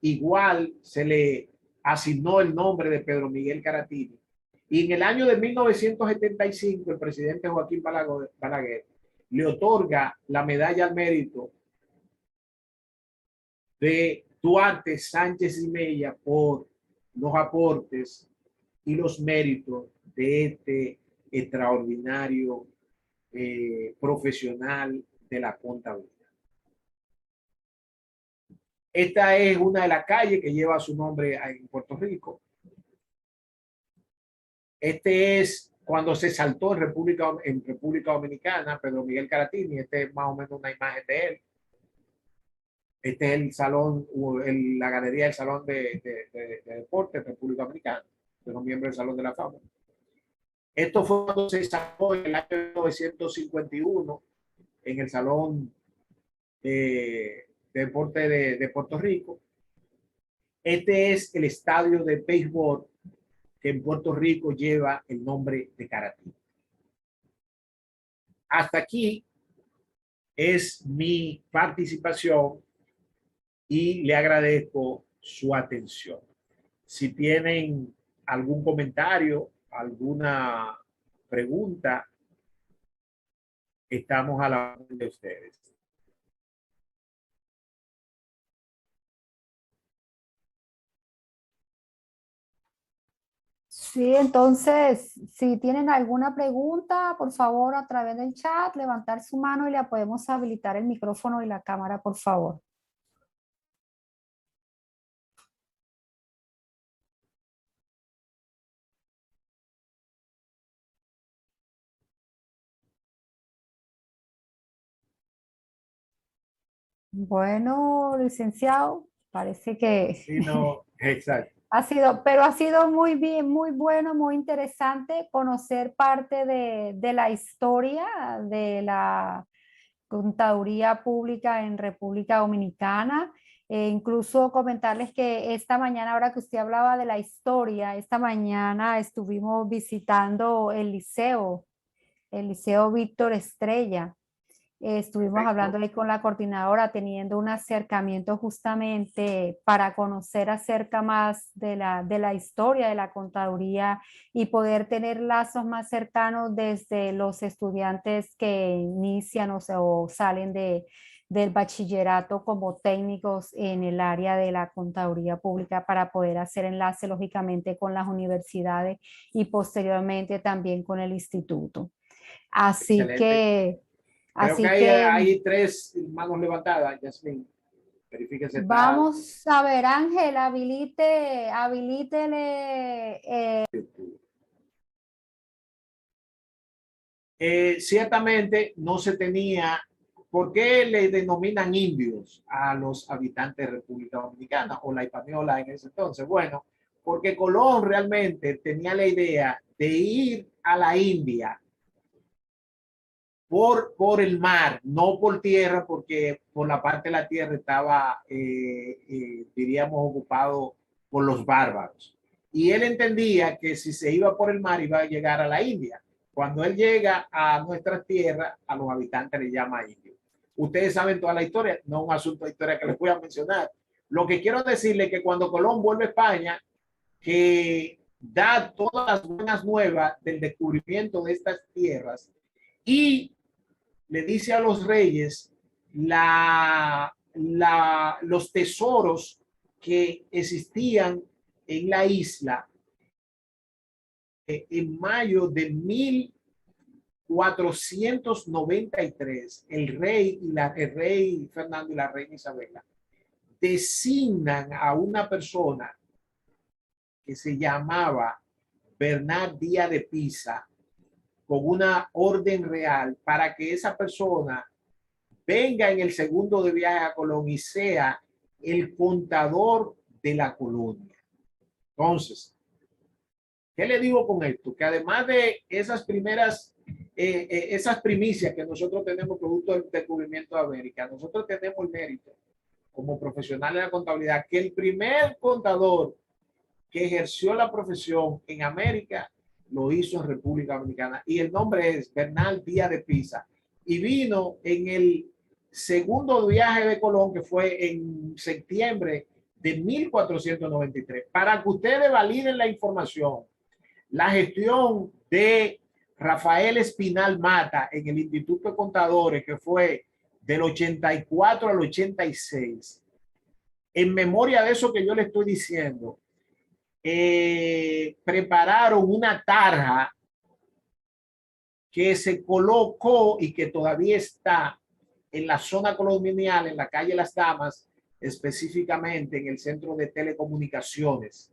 igual se le asignó el nombre de Pedro Miguel Caratini. Y en el año de 1975, el presidente Joaquín Balaguer le otorga la medalla al mérito de Duarte Sánchez y Mella por los aportes y los méritos de este extraordinario profesional de la contabilidad. Esta es una de las calles que lleva su nombre en Puerto Rico. Este es cuando se saltó en República Dominicana, Pedro Miguel Caratini. Este es más o menos una imagen de él. Este es el salón, la galería del Salón de Deportes de República Dominicana, de los miembros del Salón de la Fama. Esto fue cuando se sacó en el año 1951 en el Salón de Deporte de Puerto Rico. Este es el estadio de béisbol que en Puerto Rico lleva el nombre de Caratini. Hasta aquí es mi participación y le agradezco su atención. Si tienen algún comentario, alguna pregunta, estamos a la orden de ustedes. Sí, entonces, si tienen alguna pregunta, por favor, a través del chat, levantar su mano y le podemos habilitar el micrófono y la cámara, por favor. Bueno, licenciado, parece que Sí, no, exacto. pero ha sido muy bien, muy bueno, muy interesante conocer parte de la historia de la contaduría pública en República Dominicana. Incluso comentarles que esta mañana, ahora que usted hablaba de la historia, esta mañana estuvimos visitando el Liceo Víctor Estrella. Estuvimos hablando ahí con la coordinadora, teniendo un acercamiento justamente para conocer acerca más de la historia de la contaduría y poder tener lazos más cercanos desde los estudiantes que inician o salen del bachillerato como técnicos en el área de la contaduría pública para poder hacer enlace lógicamente con las universidades y posteriormente también con el instituto. Así Excelente. que... Creo Así que que hay 3 manos levantadas, Yasmin. Verifíquese. vamos a ver, Ángel, habilítele. Ciertamente no se tenía. ¿Por qué le denominan indios a los habitantes de República Dominicana o la española en ese entonces? Bueno, porque Colón realmente tenía la idea de ir a la India por el mar, no por tierra, porque por la parte de la tierra estaba, diríamos, ocupado por los bárbaros. Y él entendía que si se iba por el mar iba a llegar a la India. Cuando él llega a nuestras tierras, a los habitantes les llama indio. Ustedes saben toda la historia, no es un asunto de historia que les voy a mencionar. Lo que quiero decirles es que cuando Colón vuelve a España, que da todas las buenas nuevas del descubrimiento de estas tierras y le dice a los reyes los tesoros que existían en la isla. En mayo de 1493, el rey Fernando y la reina Isabela designan a una persona que se llamaba Bernal Díaz de Pisa con una orden real para que esa persona venga en el segundo de viaje a Colón y sea el contador de la colonia. Entonces, ¿qué le digo con esto? Que además de esas esas primicias que nosotros tenemos producto del descubrimiento de América, nosotros tenemos el mérito como profesionales de la contabilidad que el primer contador que ejerció la profesión en América lo hizo en República Dominicana y el nombre es Bernal Díaz de Pisa y vino en el segundo viaje de Colón, que fue en septiembre de 1493. Para que ustedes validen la información, la gestión de Rafael Espinal Mata en el Instituto de Contadores, que fue del 84 al 86, en memoria de eso que yo le estoy diciendo, prepararon una tarja que se colocó y que todavía está en la zona colonial, en la calle Las Damas, específicamente en el centro de telecomunicaciones,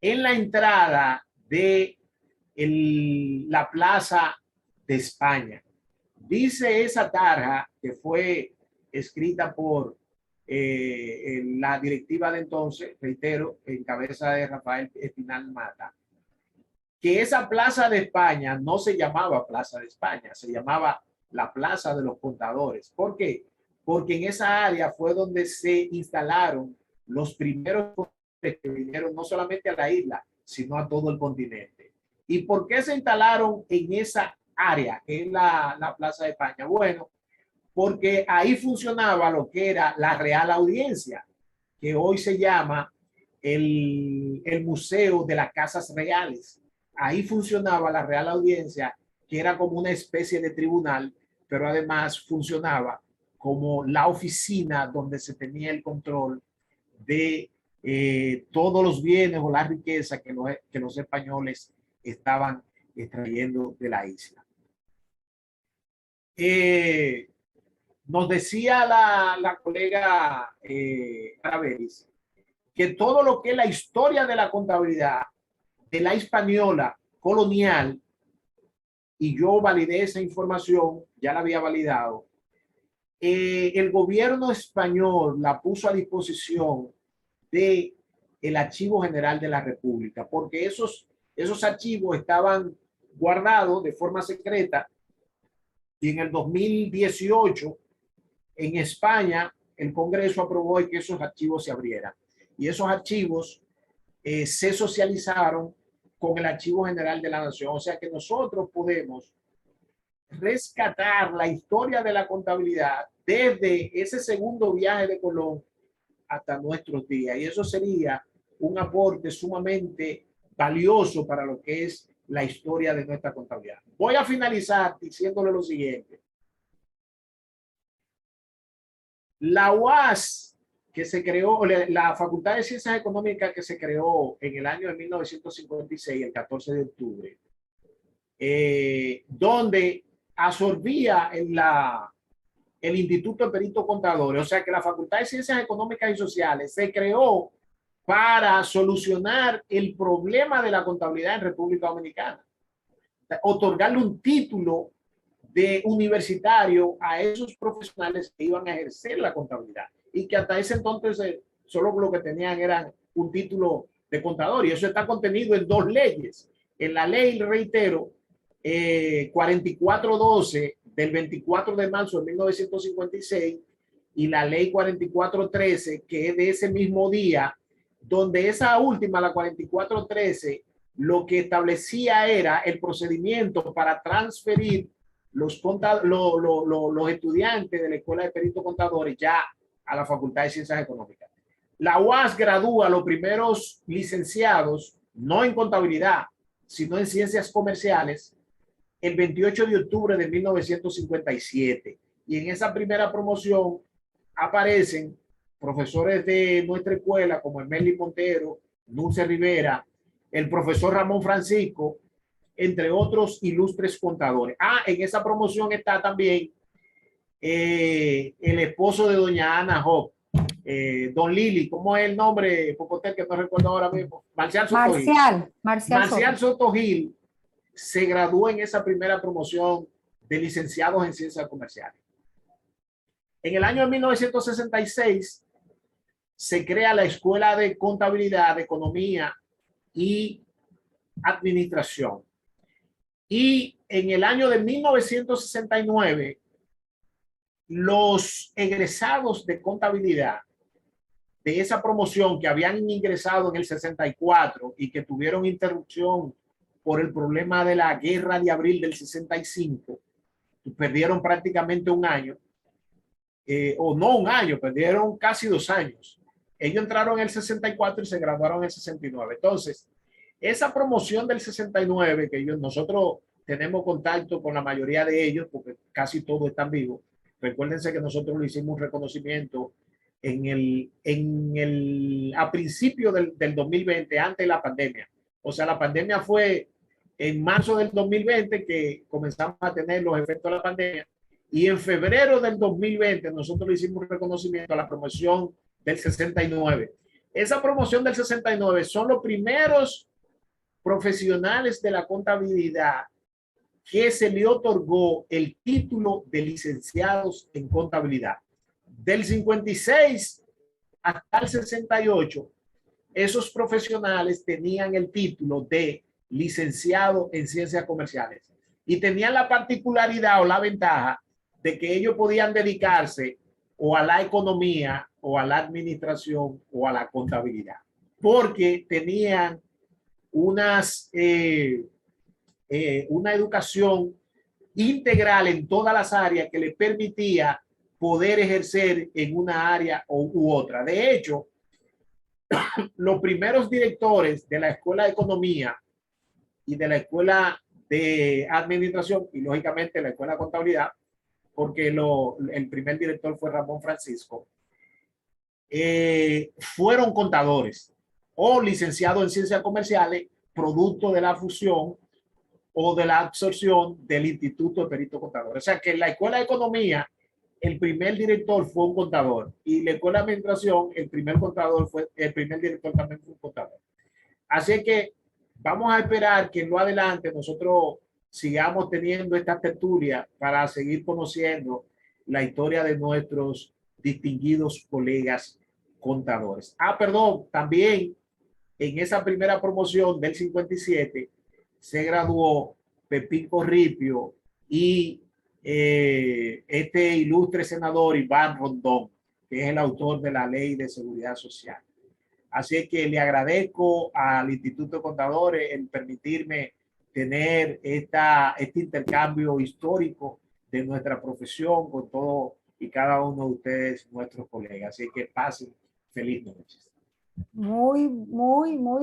en la entrada de la Plaza de España. Dice esa tarja, que fue escrita por la directiva de entonces, reitero, en cabeza de Rafael Espinal Mata, que esa Plaza de España no se llamaba Plaza de España, se llamaba la Plaza de los Contadores. ¿Por qué? Porque en esa área fue donde se instalaron los primeros contadores que vinieron no solamente a la isla, sino a todo el continente. ¿Y por qué se instalaron en esa área, que es la Plaza de España? Bueno, porque ahí funcionaba lo que era la Real Audiencia, que hoy se llama el Museo de las Casas Reales. Ahí funcionaba la Real Audiencia, que era como una especie de tribunal, pero además funcionaba como la oficina donde se tenía el control de todos los bienes o la riqueza que los españoles estaban extrayendo de la isla. Nos decía la colega Araveris que todo lo que es la historia de la contabilidad de la española colonial, y yo validé esa información, ya la había validado, el gobierno español la puso a disposición de el Archivo General de la República, porque esos archivos estaban guardados de forma secreta, y en el 2018 en España el Congreso aprobó que esos archivos se abrieran, y esos archivos se socializaron con el Archivo General de la Nación. O sea que nosotros podemos rescatar la historia de la contabilidad desde ese segundo viaje de Colón hasta nuestros días. Y eso sería un aporte sumamente valioso para lo que es la historia de nuestra contabilidad. Voy a finalizar diciéndole lo siguiente. La UAS que se creó, la Facultad de Ciencias Económicas que se creó en el año de 1956, el 14 de octubre, donde absorbía el Instituto de Peritos Contadores. O sea que la Facultad de Ciencias Económicas y Sociales se creó para solucionar el problema de la contabilidad en República Dominicana. Otorgarle un título de universitario a esos profesionales que iban a ejercer la contabilidad y que hasta ese entonces solo lo que tenían era un título de contador, y eso está contenido en dos leyes. En la ley, reitero, 4412 del 24 de marzo de 1956 y la ley 4413, que es de ese mismo día, donde esa última, la 4413, lo que establecía era el procedimiento para transferir los estudiantes de la Escuela de Peritos Contadores ya a la Facultad de Ciencias Económicas. La UAS gradúa a los primeros licenciados, no en contabilidad, sino en ciencias comerciales, el 28 de octubre de 1957. Y en esa primera promoción aparecen profesores de nuestra escuela como Emeli Montero, Dulce Rivera, el profesor Ramón Francisco, entre otros ilustres contadores. En esa promoción está también el esposo de doña Ana Hop, don Lili, ¿cómo es el nombre? Popotel, que no recuerdo ahora mismo. Marcial Soto Gil. Marcial Soto Gil se graduó en esa primera promoción de licenciados en ciencias comerciales. En el año de 1966 se crea la Escuela de Contabilidad, de Economía y Administración. Y en el año de 1969, los egresados de contabilidad de esa promoción que habían ingresado en el 64 y que tuvieron interrupción por el problema de la guerra de abril del 65, perdieron prácticamente un año, o no un año, perdieron casi 2 años. Ellos entraron en el 64 y se graduaron en el 69. Entonces, esa promoción del 69, que nosotros tenemos contacto con la mayoría de ellos, porque casi todos están vivos. Recuérdense que nosotros le hicimos un reconocimiento a principio del 2020, antes de la pandemia. O sea, la pandemia fue en marzo del 2020 que comenzamos a tener los efectos de la pandemia, y en febrero del 2020 nosotros le hicimos un reconocimiento a la promoción del 69. Esa promoción del 69 son los primeros profesionales de la contabilidad que se le otorgó el título de licenciados en contabilidad. Del 56 hasta el 68, esos profesionales tenían el título de licenciado en ciencias comerciales y tenían la particularidad o la ventaja de que ellos podían dedicarse o a la economía o a la administración o a la contabilidad, porque tenían una educación integral en todas las áreas que les permitía poder ejercer en una área u otra. De hecho, los primeros directores de la Escuela de Economía y de la Escuela de Administración y lógicamente la Escuela de Contabilidad, porque el primer director fue Ramón Francisco, fueron contadores o licenciados en ciencias comerciales, producto de la fusión o de la absorción del Instituto de Peritos Contadores. O sea que en la Escuela de Economía, el primer director fue un contador y la Escuela de Administración, el primer director también fue un contador. Así que vamos a esperar que en lo adelante nosotros sigamos teniendo esta tertulia para seguir conociendo la historia de nuestros distinguidos colegas contadores. Perdón, también en esa primera promoción del 57 se graduó Pepín Corripio y este ilustre senador Iván Rondón, que es el autor de la Ley de Seguridad Social. Así que le agradezco al Instituto de Contadores el permitirme tener este intercambio histórico de nuestra profesión con todos y cada uno de ustedes, nuestros colegas. Así que pasen feliz noche. Muy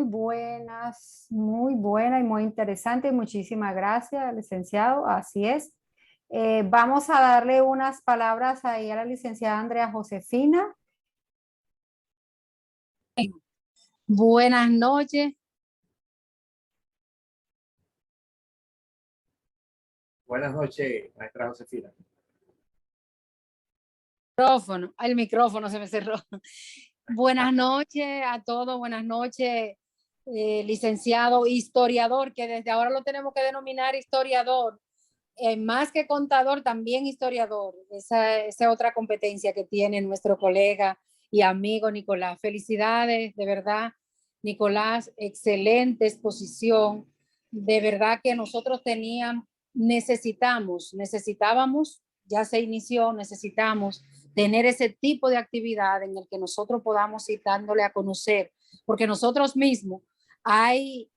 buenas, muy buena y muy interesante. Muchísimas gracias, licenciado. Así es. Vamos a darle unas palabras ahí a la licenciada Andrea Josefina. Buenas noches. Buenas noches, maestra Josefina. El micrófono se me cerró. Buenas noches a todos, buenas noches, licenciado historiador, que desde ahora lo tenemos que denominar historiador, más que contador, también historiador. Esa otra competencia que tiene nuestro colega y amigo Nicolás. Felicidades, de verdad, Nicolás, excelente exposición. De verdad que nosotros necesitábamos, ya se inició, necesitamos tener ese tipo de actividad en el que nosotros podamos ir dándole a conocer, porque nosotros mismos hay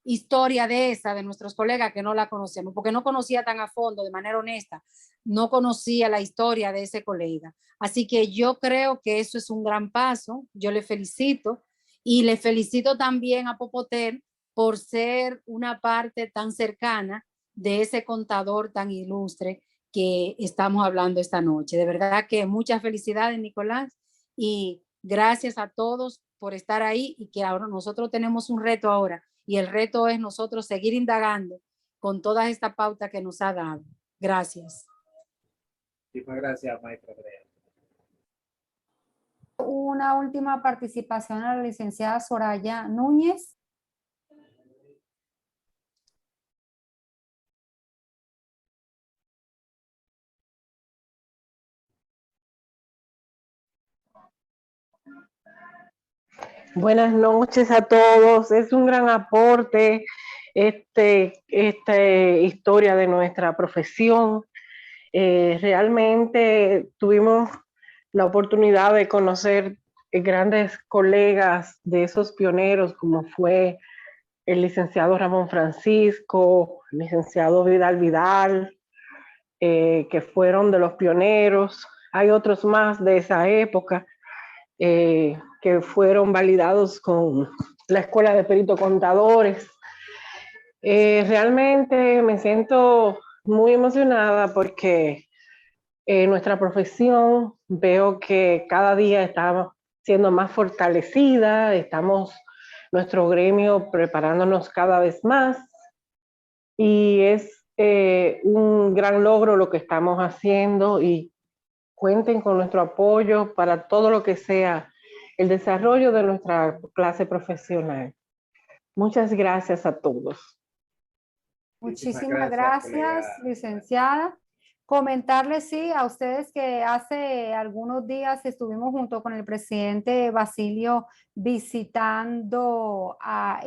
historia de nuestros colegas que no la conocemos, porque no conocía tan a fondo, de manera honesta, no conocía la historia de ese colega. Así que yo creo que eso es un gran paso, yo le felicito y le felicito también a Popoter por ser una parte tan cercana de ese contador tan ilustre que estamos hablando esta noche. De verdad que muchas felicidades, Nicolás, y gracias a todos por estar ahí y que ahora nosotros tenemos un reto ahora y el reto es nosotros seguir indagando con toda esta pauta que nos ha dado. Gracias. Muchas gracias, maestra Andrea. Una última participación a la licenciada Soraya Núñez. Buenas noches a todos. Es un gran aporte esta historia de nuestra profesión. Realmente tuvimos la oportunidad de conocer grandes colegas de esos pioneros, como fue el licenciado Ramón Francisco, el licenciado Vidal, que fueron de los pioneros. Hay otros más de esa época que fueron validados con la Escuela de Peritos Contadores. Realmente me siento muy emocionada porque nuestra profesión veo que cada día está siendo más fortalecida, nuestro gremio preparándonos cada vez más y es un gran logro lo que estamos haciendo y cuenten con nuestro apoyo para todo lo que sea el desarrollo de nuestra clase profesional. Muchas gracias a todos. Muchísimas gracias, gracias, colega. licenciada. Comentarles, sí, a ustedes que hace algunos días estuvimos junto con el presidente Basilio visitando a